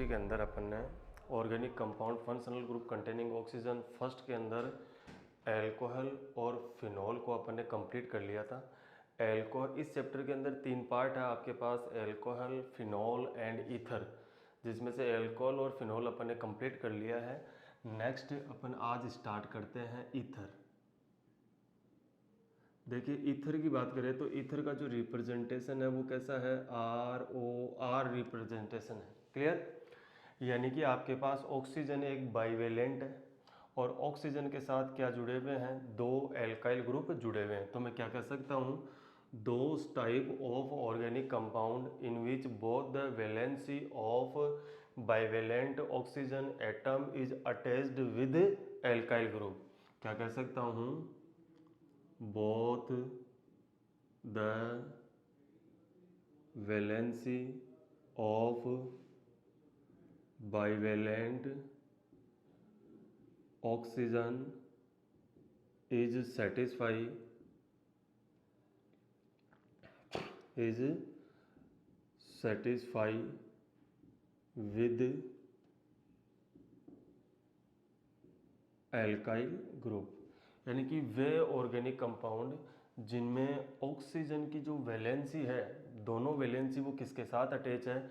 के अंदर अपन ने organic compound functional group containing oxygen first के अंदर एल्कोहल और फिनॉल को अपन ने कंप्लीट कर लिया था। एल्कोहल इस चैप्टर के अंदर 3 पार्ट है आपके पास, एल्कोहल, फिनॉल एंड ईथर, जिसमें से एल्कोहल और फिनॉल अपन ने कंप्लीट कर लिया है। नेक्स्ट अपन आज स्टार्ट करते हैं ईथर। देखिए ईथर की बात करें तो ईथर का जो रिप्रेजेंटेशन है वो कैसा है, ROR रिप्रेजेंटेशन है। क्लियर? यानी कि आपके पास ऑक्सीजन एक बाइवेलेंट है और ऑक्सीजन के साथ क्या जुड़े हुए हैं, 2 एल्काइल ग्रुप जुड़े हुए हैं। तो मैं क्या कह सकता हूँ, those type of organic compound in which both the valency of bivalent oxygen atom is attached with alkyl group. क्या कह सकता हूँ, both the valency of bivalent oxygen is satisfy with alkyl group। यानी कि वे ऑर्गेनिक कंपाउंड जिनमें oxygen की जो valency है, दोनों वैलेंसी वो किसके साथ अटैच है,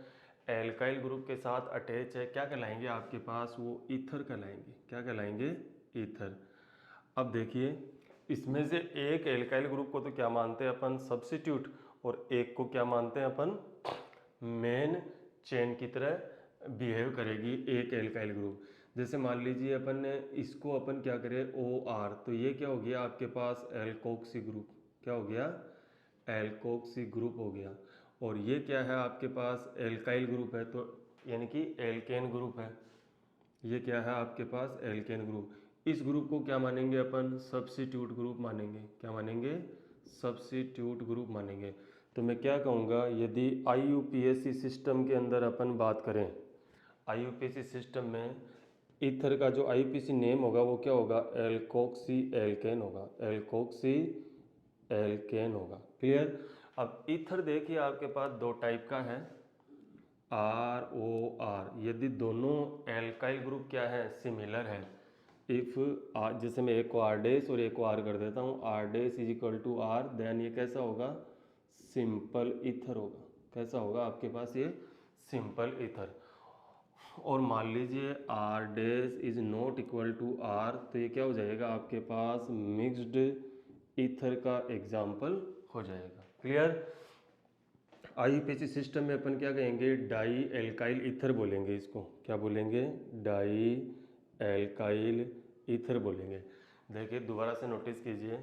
एल्काइल ग्रुप के साथ अटैच है, क्या कहलाएंगे आपके पास, वो ईथर कहलाएंगे। क्या कहलाएंगे, ईथर। अब देखिए इसमें से एक एल्काइल ग्रुप को तो क्या मानते हैं अपन, सब्स्टिट्यूट, और एक को क्या मानते हैं अपन, मेन चेन की तरह बिहेव करेगी एक एल्काइल ग्रुप। जैसे मान लीजिए अपन ने इसको अपन क्या करें, OR, तो ये क्या हो गया आपके पास, एल्कोक्सी ग्रुप। क्या हो गया, एल्कोक्सी ग्रुप हो गया। और ये क्या है आपके पास, एल्काइल ग्रुप है, तो यानी कि एल्केन ग्रुप है। ये क्या है आपके पास, एल्केन ग्रुप। इस ग्रुप को क्या मानेंगे अपन, सब्स्टिट्यूट ग्रुप मानेंगे। क्या मानेंगे, सब्स्टिट्यूट ग्रुप मानेंगे। तो मैं क्या कहूँगा, यदि IUPAC सिस्टम के अंदर अपन बात करें, IUPAC सिस्टम में ईथर का जो IUPAC नेम होगा वो क्या होगा, एल्कोक्सी एल्केन होगा। एल्कोक्सी एल्केन होगा। क्लियर? अब ईथर देखिए आपके पास 2 टाइप का है, ROR। यदि दोनों एल्काइल ग्रुप क्या है, सिमिलर है, इफ जैसे मैं एक को R डैश और एक को R कर देता हूँ, R dash is equal to R, then ये कैसा होगा, सिंपल ईथर होगा। कैसा होगा आपके पास, ये सिंपल ईथर। और मान लीजिए R dash is not equal to R, तो ये क्या हो जाएगा आपके पास, मिक्स्ड ईथर का एग्जाम्पल हो जाएगा। क्लियर? IUPAC सिस्टम में अपन क्या कहेंगे, डाई एल्काइल ईथर बोलेंगे इसको। क्या बोलेंगे, डाई एल्काइल ईथर बोलेंगे। देखिए दोबारा से नोटिस कीजिए,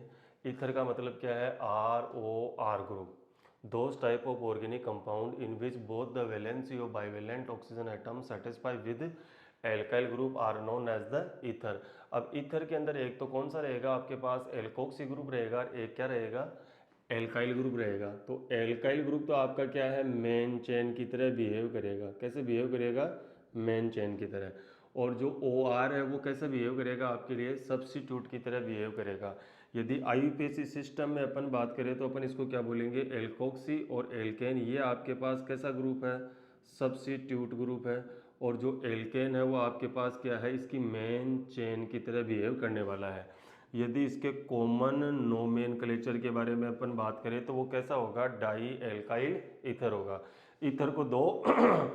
ईथर का मतलब क्या है, ROR group, those type of organic compound in which both the valency of bivalent oxygen atom satisfy with alkyl group are known as the ether. अब ईथर के अंदर एक तो कौन सा रहेगा आपके पास, एल्कोक्सी ग्रुप रहेगा, और एक क्या रहेगा, एल्काइल ग्रुप रहेगा। तो एल्काइल ग्रुप तो आपका क्या है, मेन चेन की तरह बिहेव करेगा। कैसे बिहेव करेगा, मेन चेन की तरह। और जो OR है वो कैसे बिहेव करेगा आपके लिए, सब्स्टिट्यूट की तरह बिहेव करेगा। यदि IUPAC सिस्टम में अपन बात करें तो अपन इसको क्या बोलेंगे, एल्कोक्सी और एल्केन, ये आपके पास कैसा ग्रुप है, सब्स्टिट्यूट ग्रुप है। और जो एल्केन है वो आपके पास क्या है, इसकी मेन चेन की तरह बिहेव करने वाला है। यदि इसके कॉमन नोमेनक्लेचर के बारे में अपन बात करें तो वो कैसा होगा, डाई एल्काइल ईथर होगा। ईथर को 2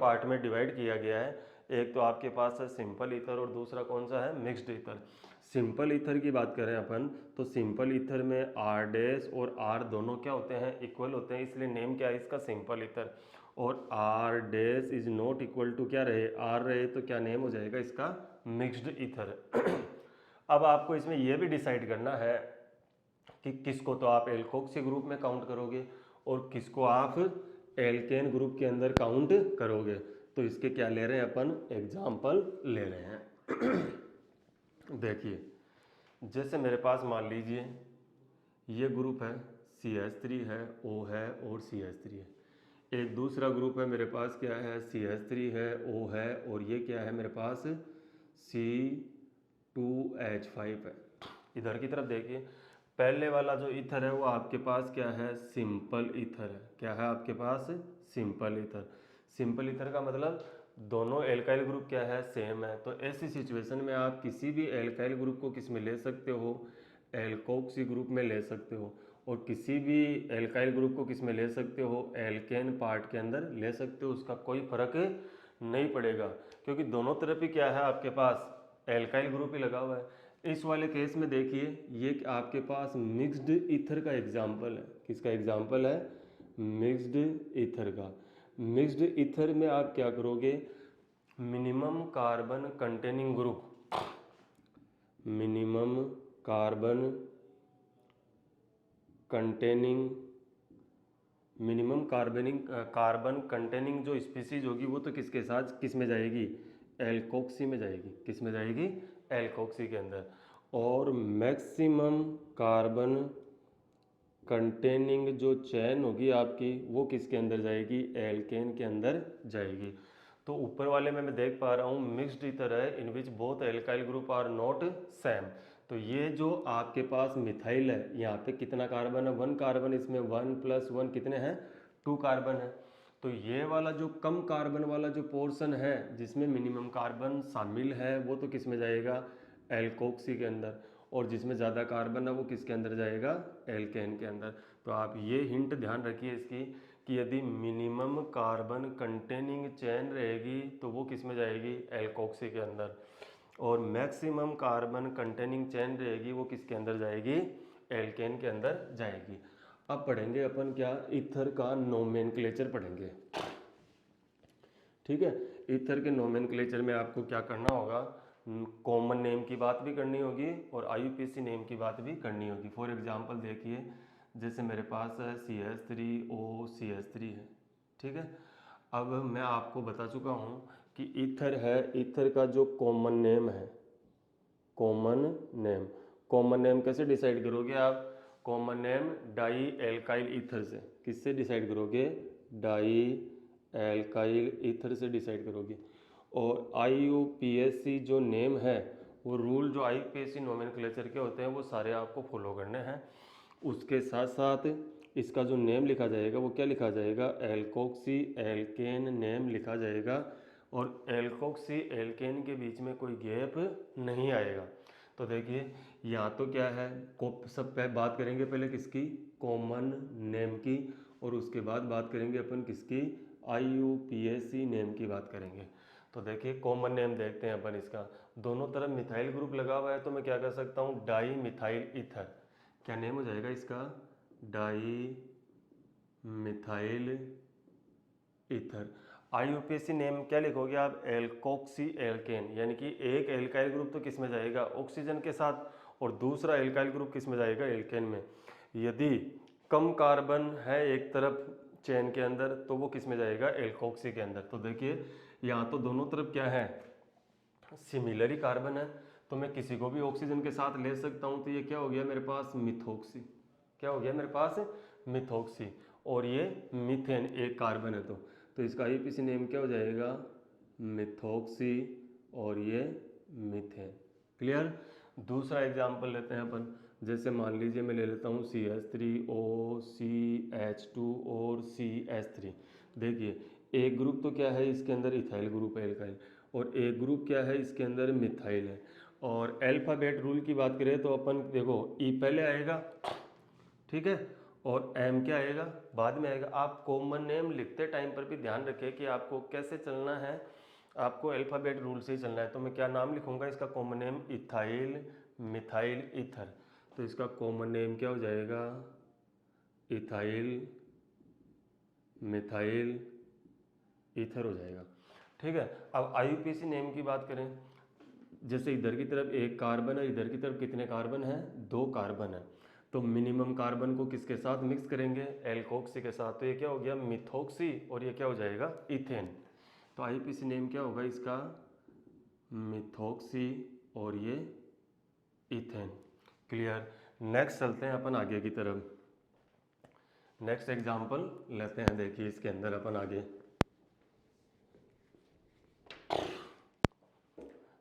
पार्ट में डिवाइड किया गया है, एक तो आपके पास है सिंपल ईथर और दूसरा कौन सा है, मिक्स्ड ईथर। सिंपल ईथर की बात करें अपन तो सिंपल ईथर में R डैश और R दोनों क्या होते हैं, इक्वल होते हैं, इसलिए नेम क्या है इसका, सिंपल ईथर। और R dash is not equal to क्या रहे, R रहे, तो क्या नेम हो जाएगा इसका, मिक्स्ड ईथर। अब आपको इसमें यह भी डिसाइड करना है कि किसको तो आप एल्कोक्सी ग्रुप में काउंट करोगे और किसको आप एल्केन ग्रुप के अंदर काउंट करोगे। तो इसके क्या ले रहे हैं अपन, एग्जाम्पल ले रहे हैं। देखिए जैसे मेरे पास मान लीजिए ये ग्रुप है, CH3 है, O है और CH3 है। एक दूसरा ग्रुप है मेरे पास क्या है, CH3 है, O है, और ये क्या है मेरे पास, C2H5 है। इधर की तरफ देखिए, पहले वाला जो ईथर है वो आपके पास क्या है, सिंपल ईथर है। क्या है आपके पास, सिंपल ईथर। सिंपल ईथर का मतलब दोनों एल्काइल ग्रुप क्या है, सेम है। तो ऐसी सिचुएशन में आप किसी भी एल्काइल ग्रुप को किस में ले सकते हो, एल्कोक्सी ग्रुप में ले सकते हो, और किसी भी एल्काइल ग्रुप को किस में ले सकते हो, एल्केन पार्ट के अंदर ले सकते हो। उसका कोई फर्क नहीं पड़ेगा, क्योंकि दोनों तरफ ही क्या है, आपके पास एल्काइल ग्रुप ही लगा हुआ है। इस वाले केस में देखिए, ये आपके पास मिक्स्ड ईथर का एग्जाम्पल है। किसका एग्जाम्पल है, मिक्स्ड ईथर का। मिक्स्ड ईथर में आप क्या करोगे, minimum carbon containing group, minimum carbon containing, minimum carbon containing जो स्पीसीज होगी वो तो किसके साथ, किस में जाएगी, एल्कोक्सी में जाएगी। किस में जाएगी, एल्कोक्सी के अंदर। और मैक्सिमम कार्बन कंटेनिंग जो चैन होगी आपकी वो किसके अंदर जाएगी, एल्केन के अंदर जाएगी। तो ऊपर वाले में मैं देख पा रहा हूँ मिक्स्ड ईथर है in which both alkyl group are not same. तो ये जो आपके पास मिथाइल है, यहाँ पे कितना कार्बन है, 1 कार्बन, इसमें 1 + 1 कितने हैं, 2 कार्बन है। तो ये वाला जो कम कार्बन वाला जो पोर्शन है जिसमें मिनिमम कार्बन शामिल है वो तो किस में जाएगा, एल्कोक्सी के अंदर। और जिसमें ज़्यादा कार्बन है वो किसके अंदर जाएगा, एल्केन के अंदर। तो आप ये हिंट ध्यान रखिए इसकी कि यदि मिनिमम कार्बन कंटेनिंग चेन रहेगी तो वो किस में जाएगी, एल्कोक्सी के अंदर। और मैक्सिमम कार्बन कंटेनिंग चेन रहेगी वो किसके अंदर जाएगी, एल्केन के अंदर जाएगी। अब पढ़ेंगे अपन क्या, ईथर का नोमेनक्लेचर पढ़ेंगे। ठीक है, ईथर के नोमेनक्लेचर में आपको क्या करना होगा, कॉमन नेम की बात भी करनी होगी और आईयूपीएसी नेम की बात भी करनी होगी। फॉर एग्जांपल देखिए, जैसे मेरे पास है CH3OCH3 है। ठीक है, अब मैं आपको बता चुका हूँ कि ईथर है, ईथर का जो कॉमन नेम है, कॉमन नेम, कॉमन नेम कैसे डिसाइड करोगे आप, common name dialkyl ether से। किससे डिसाइड करोगे, डाई एल्काइल ईथर से डिसाइड करोगे। और आईयूपीएसी जो नेम है वो रूल जो आईयूपीएसी नोमेनक्लेचर के होते हैं वो सारे आपको फॉलो करने हैं। उसके साथ साथ इसका जो नेम लिखा जाएगा वो क्या लिखा जाएगा, एल्कोक्सी एल्केन नेम लिखा जाएगा। और एल्कोक्सी एल्केन के बीच में कोई गैप नहीं आएगा। तो देखिए यहाँ तो क्या है, सब पे बात करेंगे पहले किसकी, कॉमन नेम की, और उसके बाद बात करेंगे अपन किसकी, आईयूपीएसी नेम की बात करेंगे। तो देखिए कॉमन नेम देखते हैं अपन इसका, दोनों तरफ मिथाइल ग्रुप लगा हुआ है तो मैं क्या कर सकता हूँ, डाई मिथाइल ईथर। क्या नेम हो जाएगा इसका, di methyl ether. IUPAC name क्या लिखोगे आप, एल्कोक्सी एल्केन, यानी कि एक एल्काइल ग्रुप तो किस में जाएगा, ऑक्सीजन के साथ, और दूसरा एल्काइल ग्रुप किस में जाएगा, एल्केन में। यदि कम कार्बन है एक तरफ चेन के अंदर तो वो किस में जाएगा, एल्कोक्सी के अंदर। तो देखिए यहाँ तो दोनों तरफ क्या है, सिमिलर ही कार्बन है, तो मैं किसी को भी ऑक्सीजन के साथ ले सकता हूँ। तो ये क्या हो गया मेरे पास, मिथोक्सी। क्या हो गया मेरे पास, मिथोक्सी। और ये मीथेन एक कार्बन है तो इसका आईयूपीएसी नेम क्या हो जाएगा, मिथोक्सी, और ये मीथेन। क्लियर। दूसरा एग्जाम्पल लेते हैं अपन, जैसे मान लीजिए मैं ले लेता हूँ CH3OCH2 और CH3। देखिए एक ग्रुप तो क्या है इसके अंदर, इथाइल ग्रुप है एल्काइल, और एक ग्रुप क्या है इसके अंदर, मिथाइल है। और अल्फाबेट रूल की बात करें तो अपन देखो ई पहले आएगा, ठीक है, और एम क्या आएगा, बाद में आएगा। आप कॉमन नेम लिखते टाइम पर भी ध्यान रखें कि आपको कैसे चलना है, आपको अल्फाबेट रूल से ही चलना है। तो मैं क्या नाम लिखूंगा इसका, common name ethyl methyl ether. तो इसका कॉमन नेम क्या हो जाएगा, इथाइल मिथाइल ईथर हो जाएगा। ठीक है, अब आईयूपीएसी नेम की बात करें, जैसे इधर की तरफ एक कार्बन है, इधर की तरफ कितने कार्बन है, 2 कार्बन है। तो मिनिमम कार्बन को किसके साथ मिक्स करेंगे, एल्कोक्सी के साथ। तो ये क्या हो गया, मिथोक्सी, और ये क्या हो जाएगा, इथेन। तो आईयूपीएसी नेम क्या होगा इसका, मिथोक्सी, और ये इथेन। क्लियर। नेक्स्ट चलते हैं अपन आगे की तरफ, नेक्स्ट एग्जाम्पल लेते हैं। देखिए इसके अंदर अपन आगे,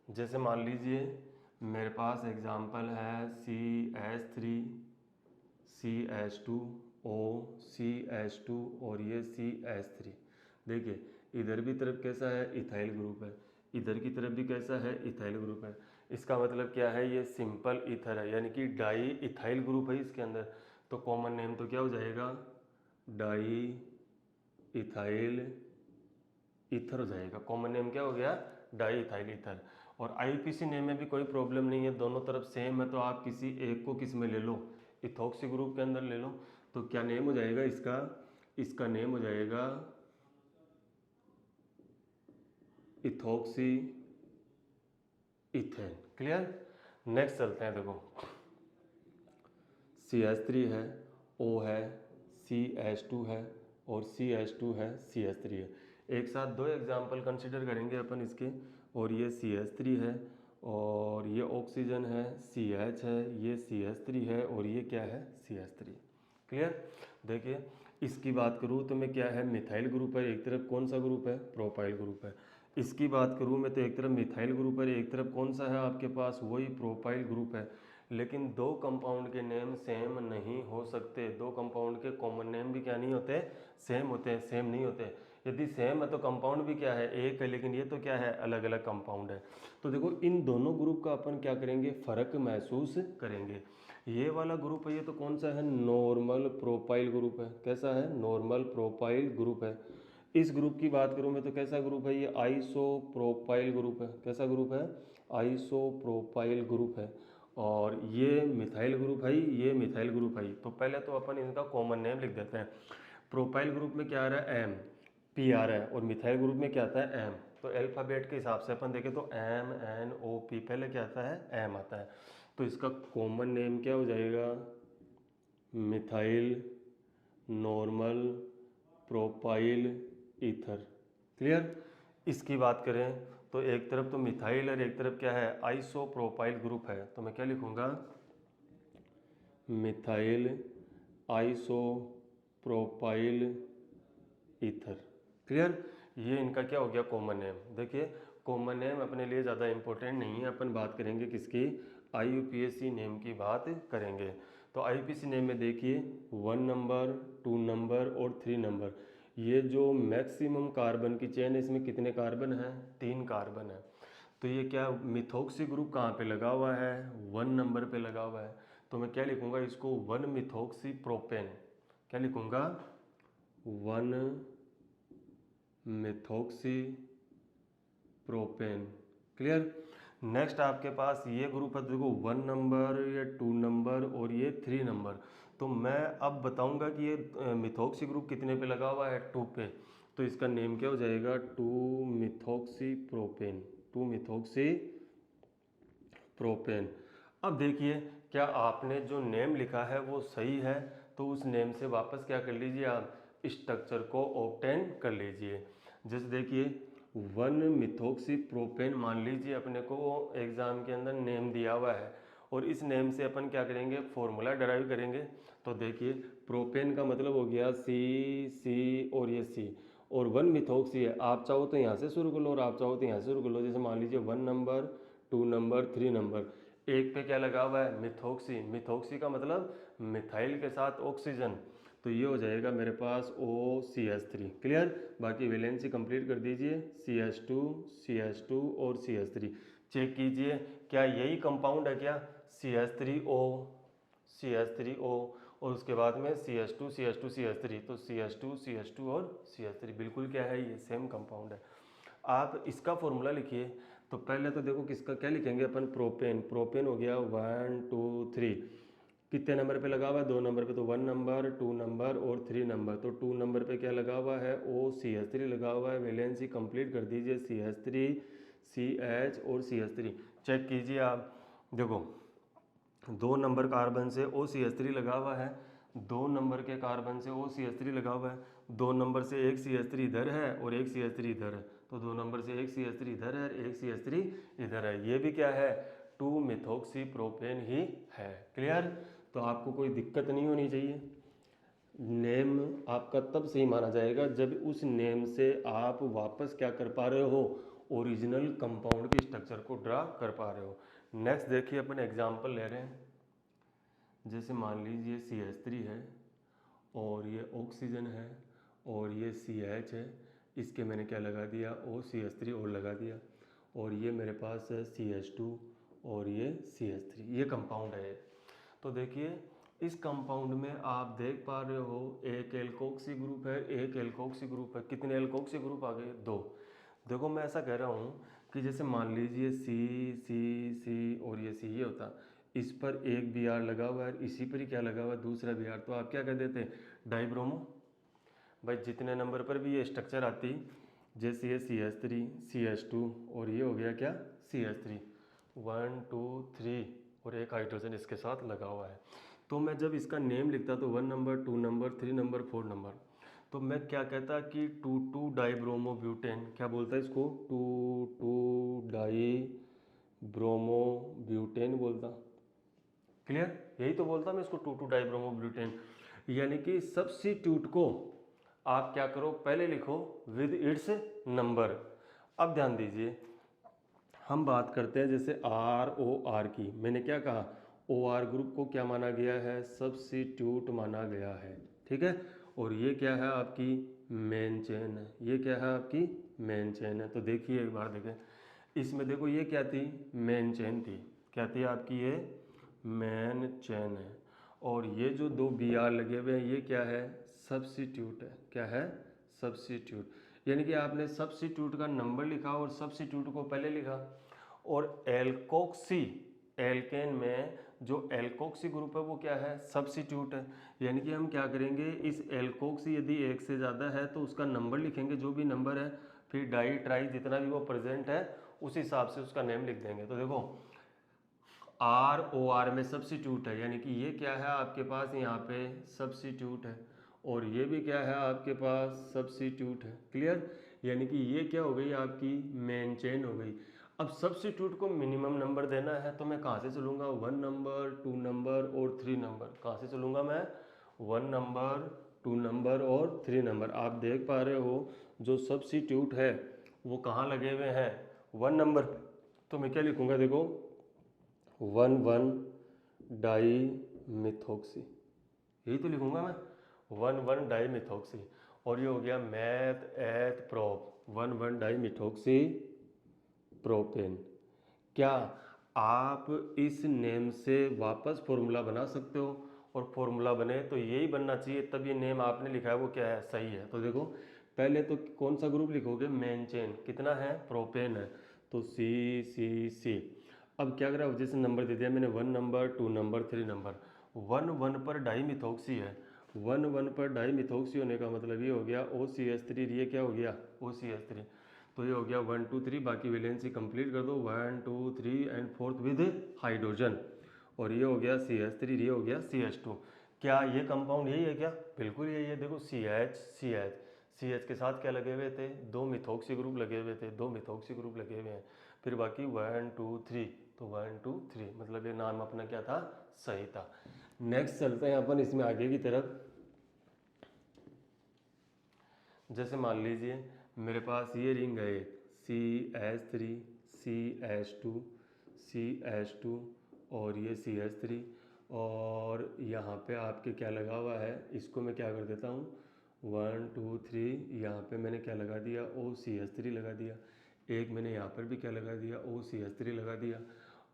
जैसे मान लीजिए मेरे पास एग्जाम्पल है CH3CH2O CH2 और ये CH3। देखिए इधर भी तरफ कैसा है, इथाइल ग्रुप है, इधर की तरफ भी कैसा है, इथाइल ग्रुप है। इसका मतलब क्या है, ये सिंपल ईथर है, यानी कि डाई इथाइल ग्रुप है इसके अंदर। तो कॉमन नेम तो क्या हो जाएगा, डाई इथाइल ईथर हो जाएगा। कॉमन नेम क्या हो गया, डाई इथाइल ईथर। और आईपीसी नेम में भी कोई प्रॉब्लम नहीं है, दोनों तरफ सेम है, तो आप किसी एक को किस में ले लो, इथॉक्सी ग्रुप के अंदर ले लो। तो क्या नेम हो जाएगा इसका, इसका नेम हो जाएगा इथॉक्सी इथेन। क्लियर। नेक्स्ट चलते हैं, देखो CH3 है, O है, CH2 है और CH2 है, CH3 है। एक साथ दो एग्जाम्पल कंसिडर करेंगे अपन इसके। और ये CH3 है और ये ऑक्सीजन है, CH है, ये CH3 है और ये क्या है, CH3। क्लियर। देखिए इसकी बात करूँ तो मैं, क्या है, मिथाइल ग्रुप है, एक तरफ कौन सा ग्रुप है, प्रोपाइल ग्रुप है। इसकी बात करूँ मैं तो एक तरफ मिथाइल ग्रुप है, एक तरफ कौन सा है आपके पास, वही प्रोपाइल ग्रुप है। लेकिन दो कंपाउंड के नेम सेम नहीं हो सकते, दो कंपाउंड के कॉमन नेम भी क्या नहीं होते, सेम होते हैं, सेम नहीं होते। यदि सेम है तो कंपाउंड भी क्या है, एक है, लेकिन ये तो क्या है, अलग अलग कंपाउंड है। तो देखो इन दोनों ग्रुप का अपन क्या करेंगे, फर्क महसूस करेंगे। ये वाला ग्रुप है, ये तो कौन सा है, नॉर्मल प्रोपाइल ग्रुप है। कैसा है, नॉर्मल प्रोपाइल ग्रुप है। इस ग्रुप की बात करूं मैं तो कैसा ग्रुप है, ये आइसोप्रोपाइल ग्रुप है। कैसा ग्रुप है, आइसोप्रोपाइल ग्रुप है। और ये मिथाइल ग्रुप है, ये मिथाइल ग्रुप है। तो पहले तो अपन इनका कॉमन नेम लिख देते हैं। प्रोपाइल ग्रुप में क्या आ रहा है, एम, पी आ रहा है, और मिथाइल ग्रुप में क्या आता है, एम। तो अल्फ़ाबेट के हिसाब से अपन देखें तो MNOP, पहले क्या आता है, एम आता है। तो इसका कॉमन नेम क्या हो जाएगा, methyl normal propyl ether. Clear. इसकी बात करें तो एक तरफ तो मिथाइल और एक तरफ क्या है, आइसोप्रोपाइल ग्रुप है। तो मैं क्या लिखूंगा, मिथाइल आइसोप्रोपाइल ईथर। क्लियर। ये इनका क्या हो गया, कॉमन नेम। देखिए कॉमन नेम अपने लिए ज़्यादा इंपॉर्टेंट नहीं है, अपन बात करेंगे किसकी, IUPAC नेम की बात करेंगे। तो IUPAC नेम में देखिए 1 नंबर, 2 नंबर और 3 नंबर। ये जो मैक्सिमम कार्बन की चेन है, इसमें कितने कार्बन हैं, 3 कार्बन है। तो ये क्या, मिथॉक्सी ग्रुप कहाँ पे लगा हुआ है, 1 नंबर पे लगा हुआ है। तो मैं क्या लिखूंगा इसको, 1 मिथॉक्सी प्रोपेन। क्या लिखूंगा, 1 मिथॉक्सी प्रोपेन। क्लियर। नेक्स्ट आपके पास ये ग्रुप है, देखो 1 नंबर, ये 2 नंबर और ये 3 नंबर। तो मैं अब बताऊंगा कि ये मिथॉक्सी ग्रुप कितने पे लगा हुआ है, 2 पे। तो इसका नेम क्या हो जाएगा, 2 मिथॉक्सी प्रोपेन, 2 मिथॉक्सी प्रोपेन। अब देखिए क्या आपने जो नेम लिखा है वो सही है, तो उस नेम से वापस क्या कर लीजिए, आप स्ट्रक्चर को ऑब्टेन कर लीजिए। जैसे देखिए 1 मिथॉक्सी प्रोपेन मान लीजिए अपने को एग्ज़ाम के अंदर नेम दिया हुआ है, और इस नेम से अपन क्या करेंगे, फॉर्मूला डराइव करेंगे। तो देखिए प्रोपेन का मतलब हो गया C और ये C, और 1 मिथॉक्सी है। आप चाहो तो यहाँ से शुरू कर लो और आप चाहो तो यहाँ से शुरू कर लो। जैसे मान लीजिए 1 नंबर, 2 नंबर, 3 नंबर, एक पे क्या लगा हुआ है, मिथॉक्सी। मिथॉक्सी का मतलब मिथाइल के साथ ऑक्सीजन। तो ये हो जाएगा मेरे पास OCH3। क्लियर। बाकी वैलेंसी कंप्लीट कर दीजिए, CH2, CH2 और CH3। चेक कीजिए क्या यही कंपाउंड है क्या, CH3O, CH3O, और उसके बाद में CH2, CH2, CH3। तो CH2, CH2 और CH3 बिल्कुल क्या है, ये सेम कंपाउंड है। आप इसका फॉर्मूला लिखिए। तो पहले तो देखो किसका क्या लिखेंगे अपन, प्रोपेन। प्रोपेन हो गया 1 2 3, कितने नंबर पे लगा हुआ है, 2 नंबर पे। तो 1 नंबर, 2 नंबर और 3 नंबर। तो 2 नंबर पे क्या लगा हुआ है, OCH3 लगा हुआ है। वैलेंसी कंप्लीट कर दीजिए, CH3, CH और CH3। चेक कीजिए आप, देखो 2 नंबर कार्बन से OCH3 लगा हुआ है, 2 नंबर के कार्बन से OCH3 लगा हुआ है, 2 नंबर से एक CH3 इधर है और एक CH3 इधर है। तो 2 नंबर से एक CH3 इधर है, एक CH3 इधर है। ये भी क्या है, 2 मिथॉक्सी प्रोपेन ही है। क्लियर। तो आपको कोई दिक्कत नहीं होनी चाहिए। नेम आपका तब सही माना जाएगा जब उस नेम से आप वापस क्या कर पा रहे हो, ओरिजिनल कंपाउंड की स्ट्रक्चर को ड्रा कर पा रहे हो। नेक्स्ट देखिए अपन एग्जांपल ले रहे हैं। जैसे मान लीजिए CH3 है और ये ऑक्सीजन है और ये CH है, इसके मैंने क्या लगा दिया, OCH3 और लगा दिया, और ये मेरे पास है CH2 और ये CH3, ये कंपाउंड है। तो देखिए इस कंपाउंड में आप देख पा रहे हो एक एल्कोक्सी ग्रुप है, एक एल्कोक्सी ग्रुप है। कितने एल्कोक्सी ग्रुप आ गए, 2। देखो मैं ऐसा कह रहा हूँ कि जैसे मान लीजिए C और ये C ये होता, इस पर एक Br लगा हुआ है, इसी पर ही क्या लगा हुआ है, दूसरा Br, तो आप क्या कह देते, डाइब्रोमो। भाई जितने नंबर पर भी ये स्ट्रक्चर आती, जैसे ये CH3 CH2 और ये हो गया क्या, CH3, 1 2 3 और एक हाइड्रोजन इसके साथ लगा हुआ है। तो मैं जब इसका नेम लिखता तो 1 नंबर 2 नंबर 3 नंबर 4 नंबर, तो मैं क्या कहता कि 2 डाइब्रोमो ब्यूटेन, क्या बोलता है इसको, 2 डाई ब्रोमो ब्यूटेन बोलता। क्लियर, यही तो बोलता मैं इसको, 2 डाइब्रोमो ब्यूटेन। यानी कि सब्स्टिट्यूट को आप क्या करो, पहले लिखो विद इट्स नंबर। अब ध्यान दीजिए, हम बात करते हैं जैसे ROR की, मैंने क्या कहा, OR ग्रुप को क्या माना गया है, सब्स्टिट्यूट माना गया है, ठीक है। और ये क्या है आपकी मेन चेन है, ये क्या है आपकी मेन चेन है। तो देखिए एक बार देखें, इसमें देखो ये क्या थी, मेन चेन थी, क्या थी आपकी, ये मेन चेन है। और ये जो 2 Br लगे हुए हैं ये क्या है, सब्स्टिट्यूट है, क्या है, सब्स्टिट्यूट। यानी कि आपने सब्स्टिट्यूट का नंबर लिखा और सब्स्टिट्यूट को पहले लिखा। और एल्कोक्सी एल्केन में जो एल्कोक्सी ग्रुप है वो क्या है, सब्स्टिट्यूट है। यानी कि हम क्या करेंगे, इस एल्कोक्सी यदि एक से ज़्यादा है तो उसका नंबर लिखेंगे, जो भी नंबर है, फिर डाई ट्राई जितना भी वो प्रेजेंट है उस हिसाब से उसका नेम लिख देंगे। तो देखो ROR में सब्स्टिट्यूट है, यानी कि ये क्या है आपके पास यहाँ पे सब्स्टिट्यूट है, और ये भी क्या है आपके पास सब्स्टिट्यूट है। क्लियर, यानी कि ये क्या हो गई आपकी मेन चेन हो गई। अब सब्स्टिट्यूट को मिनिमम नंबर देना है तो मैं कहाँ से चलूँगा, 1 नंबर 2 नंबर और 3 नंबर, कहाँ से चलूँगा मैं, 1 नंबर 2 नंबर और 3 नंबर। आप देख पा रहे हो जो सब्स्टिट्यूट है वो कहाँ लगे हुए हैं, 1 नंबर। तो मैं क्या लिखूँगा, देखो 1 डाई मिथोक्सी, यही तो लिखूंगा मैं, 1 डाई मिथोक्सी। और ये हो गया मैथ एथ प्रोप, 1 डाई मिथोक्सी प्रोपेन। क्या आप इस नेम से वापस फॉर्मूला बना सकते हो, और फॉर्मूला बने तो यही बनना चाहिए, तब ये नेम आपने लिखा है वो क्या है, सही है। तो देखो पहले तो कौन सा ग्रुप लिखोगे, मेन चेन, कितना है, प्रोपेन है, तो C। अब क्या करा, जैसे नंबर दे दिया मैंने, 1 नंबर 2 नंबर 3 नंबर, 1 पर डाई मिथोक्सी है, 1 पर डाई मिथोक्सी होने का मतलब ये हो गया OCH3, ये क्या हो गया, OCH3। तो ये हो गया 1 2 3, बाकी वैलेंसी कंप्लीट कर दो, 1 2 3 एंड फोर्थ विद हाइड्रोजन, और ये हो गया CH3, ये हो गया CH2। क्या ये कंपाउंड यही है क्या, बिल्कुल यही है। देखो CH के साथ क्या लगे हुए थे, 2 मिथोक्सी ग्रुप लगे हुए थे, 2 मिथोक्सी ग्रुप लगे हुए हैं, फिर बाकी 1 2 3, तो 1 2 3 मतलब ये नाम अपना क्या था, सही था। नेक्स्ट चलते हैं अपन इसमें आगे की तरफ। जैसे मान लीजिए मेरे पास ये रिंग है, CH3 CH2 और ये CH3, और यहाँ पे आपके क्या लगा हुआ है, इसको मैं क्या कर देता हूँ, 1 2 3, यहाँ पे मैंने क्या लगा दिया, OCH3 लगा दिया। एक मैंने यहाँ पर भी क्या लगा दिया, OCH3 लगा दिया।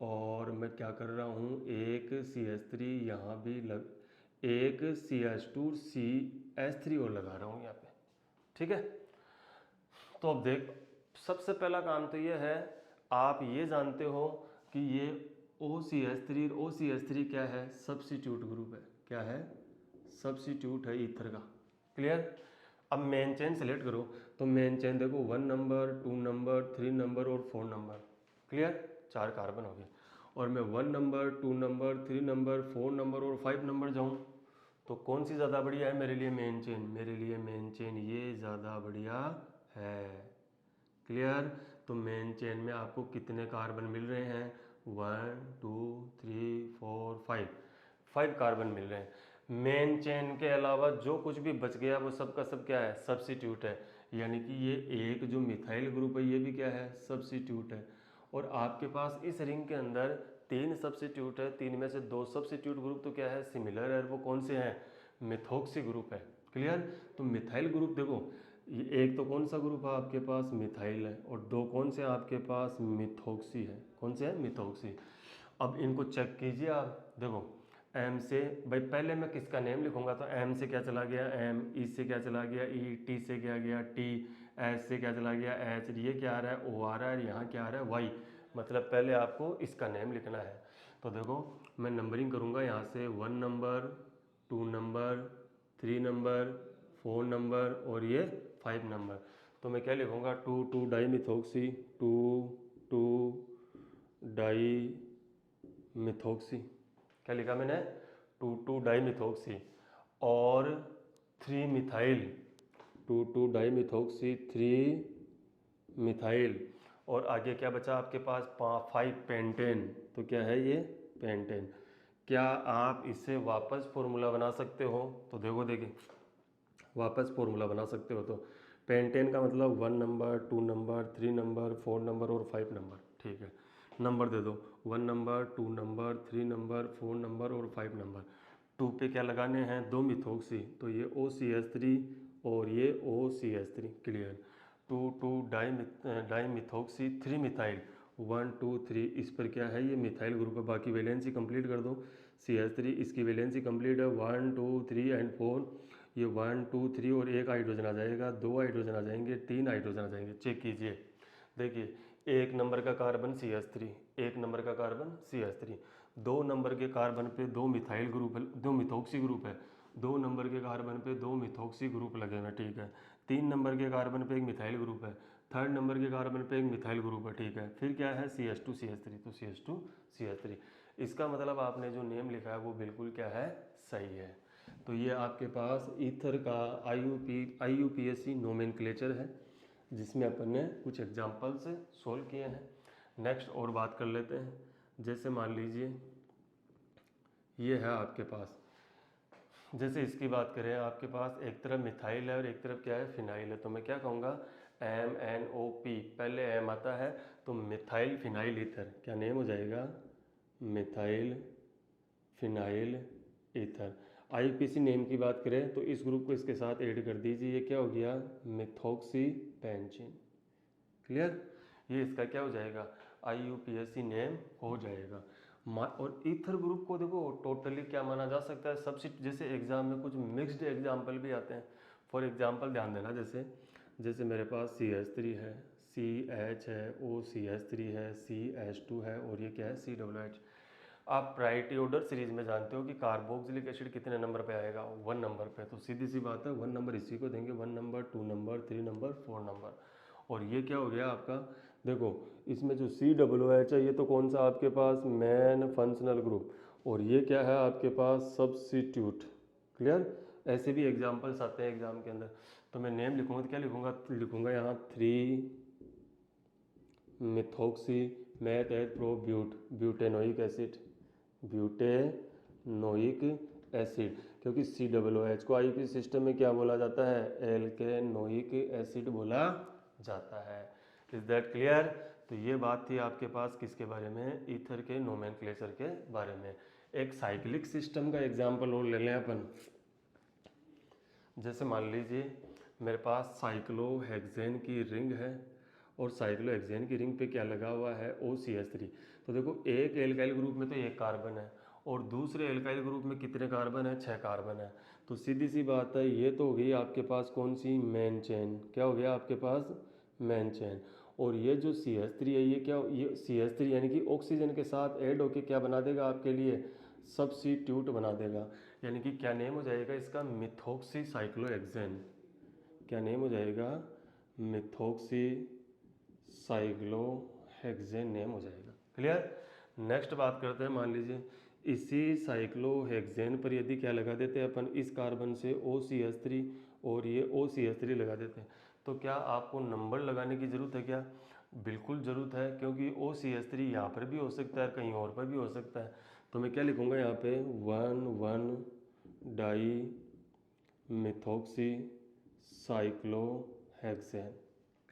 और मैं क्या कर रहा हूँ, एक CH3 यहाँ भी एक CH2 CH3 और लगा रहा हूँ यहाँ पे, ठीक है। तो अब देख, सबसे पहला काम तो ये है, आप ये जानते हो कि ये OCH3 क्या है, सब्स्टिट्यूट ग्रुप है, क्या है, सब्स्टिट्यूट है ईथर का। क्लियर, अब मेन चेन सेलेक्ट करो, तो मेन चेन देखो 1 नंबर 2 नंबर 3 नंबर और 4 नंबर। क्लियर, 4 कार्बन हो गए। और मैं 1 नंबर 2 नंबर 3 नंबर 4 नंबर और 5 नंबर जाऊँ तो कौन सी ज़्यादा बढ़िया है मेरे लिए, मेन चेन, मेरे लिए मेन चेन ये ज़्यादा बढ़िया है। क्लियर, तो मेन चेन में आपको कितने कार्बन मिल रहे हैं, 1 2 3 4 5 कार्बन मिल रहे हैं। मेन चेन के अलावा जो कुछ भी बच गया वो सब का सब क्या है, सब्स्टिट्यूट है। यानी कि ये एक जो मिथाइल ग्रुप है ये भी क्या है, सब्स्टिट्यूट है। और आपके पास इस रिंग के अंदर 3 सब्स्टिट्यूट है, 3 में से 2 सब्स्टिट्यूट ग्रुप तो क्या है, सिमिलर है, वो कौन से हैं, मिथोक्सी ग्रुप है। क्लियर, तो मिथाइल ग्रुप देखो ये एक तो कौन सा ग्रुप है आपके पास, मिथाइल है, और दो कौन से आपके पास, मिथॉक्सी है। कौन से है, मिथॉक्सी। अब इनको चेक कीजिए आप, देखो एम से, भाई पहले मैं किसका नेम लिखूंगा, तो एम से क्या चला गया एम, ई से क्या चला गया ई, टी से क्या गया टी, एच से क्या चला गया एच, ये क्या आ रहा है ओ आ रहा है, यहाँ क्या आ रहा है वाई। मतलब पहले आपको इसका नेम लिखना है। तो देखो मैं नंबरिंग करूँगा यहाँ से 1 नंबर, 2 नंबर, 3 नंबर, 4 नंबर और ये 5 नंबर। तो मैं क्या लिखूँगा, 2 डाई मिथॉक्सी, 2 डाई मिथॉक्सी, क्या लिखा मैंने, 2 डाई मिथॉक्सी, और 3 मिथाइल, 2 डाई मिथॉक्सी, 3 मिथाइल, और आगे क्या बचा आपके पास, 5 पेंटेन। तो क्या है ये, पेंटेन। क्या आप इससे वापस फॉर्मूला बना सकते हो, तो देखो देखिए वापस फॉर्मूला बना सकते हो। तो पेंटेन का मतलब 1 नंबर, 2 नंबर, 3 नंबर, 4 नंबर और 5 नंबर। ठीक है, नंबर दे दो, 1 नंबर, 2 नंबर, 3 नंबर, 4 नंबर और 5 नंबर। 2 पे क्या लगाने हैं, 2 मिथॉक्सी, तो ये OCH3 और ये OCH3। Clear. 2 die methoxy, 3 methyl, 1 2 3, इस पर क्या है, ये मिथाइल ग्रुप है। बाकी वैलेंसी कंप्लीट कर दो। CH3 इसकी वैलेंसी कंप्लीट है, 1 2 3 एंड 4, ये 1 2 3 और एक हाइड्रोजन आ जाएगा, 2 हाइड्रोजन आ जाएंगे, 3 हाइड्रोजन आ जाएंगे। चेक कीजिए, देखिए एक नंबर का कार्बन CH3, एक नंबर का कार्बन CH3, 2 नंबर के कार्बन पे 2 मिथाइल ग्रुप है, 2 मिथॉक्सी ग्रुप है, 2 नंबर के कार्बन पे 2 मिथॉक्सी ग्रुप लगे हुए हैं। ठीक है, 3 नंबर के कार्बन पे एक मिथाइल ग्रुप है, 3rd नंबर के कार्बन पे एक मिथाइल ग्रुप है। ठीक है, फिर क्या है, CH2 CH3, तो CH2 CH3। इसका मतलब आपने जो नेम लिखा है वो बिल्कुल क्या है, सही है। तो ये आपके पास ईथर का IUPAC नोमेनक्लेचर है, जिसमें अपन ने कुछ एग्जाम्पल्स सोल्व किए हैं। नेक्स्ट और बात कर लेते हैं। जैसे मान लीजिए ये है आपके पास, जैसे इसकी बात करें, आपके पास एक तरफ मिथाइल है और एक तरफ क्या है, फिनाइल है। तो मैं क्या कहूँगा, MNOP, पहले एम आता है, तो मिथाइल फिनाइल ईथर, क्या नेम हो जाएगा, methyl phenyl ether. IUPAC name की बात करें तो इस ग्रुप को इसके साथ ऐड कर दीजिए, ये क्या हो गया, मिथॉक्सी पेंजीन। क्लियर, ये इसका क्या हो जाएगा, IUPAC नेम हो जाएगा। और ईथर ग्रुप को देखो टोटली क्या माना जा सकता है, सबसे जैसे एग्जाम में कुछ मिक्स्ड एग्जाम्पल भी आते हैं। फॉर एग्जाम्पल ध्यान देना, जैसे जैसे मेरे पास CH3 है, CH है, OCH3 है, CH2 है, और ये क्या है, COOH। आप प्रायोरिटी ऑर्डर सीरीज में जानते हो कि कार्बोक्सिलिक एसिड कितने नंबर पे आएगा, 1 नंबर पे। तो सीधी सी बात है 1 नंबर इसी को देंगे, 1 नंबर, 2 नंबर, 3 नंबर, 4 नंबर। और ये क्या हो गया आपका, देखो इसमें जो COOH है ये तो कौन सा आपके पास, मेन फंक्शनल ग्रुप, और ये क्या है आपके पास, सब्स्टिट्यूट। क्लियर, ऐसे भी एग्जाम्पल्स आते हैं एग्जाम के अंदर। तो मैं नेम लिखूंगा तो क्या लिखूंगा, लिखूंगा यहाँ 3 मिथॉक्सी मैथ एथ pro butanoic acid, butanoic acid, क्योंकि COOH को IUPAC सिस्टम में क्या बोला जाता है, एल्केनोइक एसिड बोला जाता है। Is that clear. तो ये बात थी आपके पास किसके बारे में, ईथर के नोमेनक्लेचर के बारे में। एक साइक्लिक सिस्टम का एग्जाम्पल और ले लें अपन। जैसे मान लीजिए मेरे पास साइक्लोहेक्सेन की रिंग है, और साइक्लोहेक्सेन की रिंग पे क्या लगा हुआ है, OCH3। तो देखो एक एल्काइल ग्रुप में तो एक कार्बन है, और दूसरे एल्काइल ग्रुप में कितने कार्बन है, 6 कार्बन है। तो सीधी सी बात है, ये तो हो गई आपके पास कौन सी, मेन चेन। क्या हो गया आपके पास, मेन चेन। और ये जो CH3 है, ये क्या, ये CH3 यानी कि ऑक्सीजन के साथ ऐड होके क्या बना देगा आपके लिए, सब्स्टिट्यूट बना देगा। यानी कि क्या नेम हो जाएगा इसका, मिथॉक्सी साइक्लोहेक्सेन। क्या नेम हो जाएगा, मिथॉक्सी साइक्लोहेक्सेन नेम हो जाएगा। क्लियर। नेक्स्ट बात करते हैं, मान लीजिए इसी साइक्लोहेक्सेन पर यदि क्या लगा देते हैं अपन, इस कार्बन से OCH3 और ये OCH3 लगा देते हैं, तो क्या आपको नंबर लगाने की ज़रूरत है क्या, बिल्कुल ज़रूरत है, क्योंकि OCH3 यहाँ पर भी हो सकता है, कहीं और पर भी हो सकता है। तो मैं क्या लिखूँगा यहाँ पे, 1 डाई मिथॉक्सी साइक्लोहेक्सेन।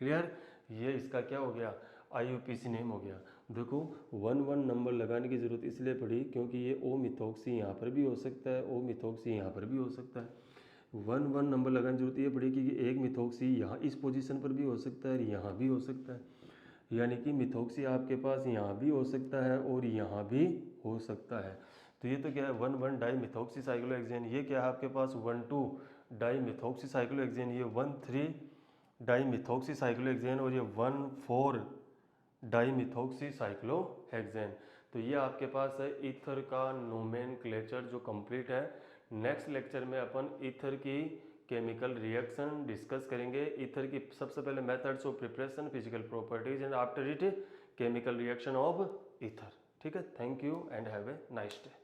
क्लियर, ये इसका क्या हो गया, IUPAC नेम हो गया। देखो 1 नंबर लगाने की ज़रूरत इसलिए पड़ी क्योंकि ये O मिथॉक्सी यहाँ पर भी हो सकता है, O मिथॉक्सी यहाँ पर भी हो सकता है। 1 नंबर लगाने की जरूरत ये पड़ेगी कि एक मिथॉक्सी यहाँ इस पोजीशन पर भी हो सकता है, यहाँ भी हो सकता है। यानी कि मिथॉक्सी आपके पास यहाँ भी हो सकता है और यहाँ भी हो सकता है। तो ये तो क्या है 1 डाई मिथॉक्सी साइक्लोहेक्सेन, ये क्या है आपके पास 1 डाई मिथॉक्सी साइक्लोहेक्सेन, ये 1 डाई मिथॉक्सी साइक्लोहेक्सेन और ये 1 डाई मिथॉक्सी साइक्लोहेक्सेन। तो ये आपके पास है ईथर का नोमेनक्लेचर जो कंप्लीट है। नेक्स्ट लेक्चर में अपन ईथर की केमिकल रिएक्शन डिस्कस करेंगे, ईथर की सबसे पहले methods of preparation, physical properties and after it chemical reaction of ether. ठीक है, thank you and have a nice day.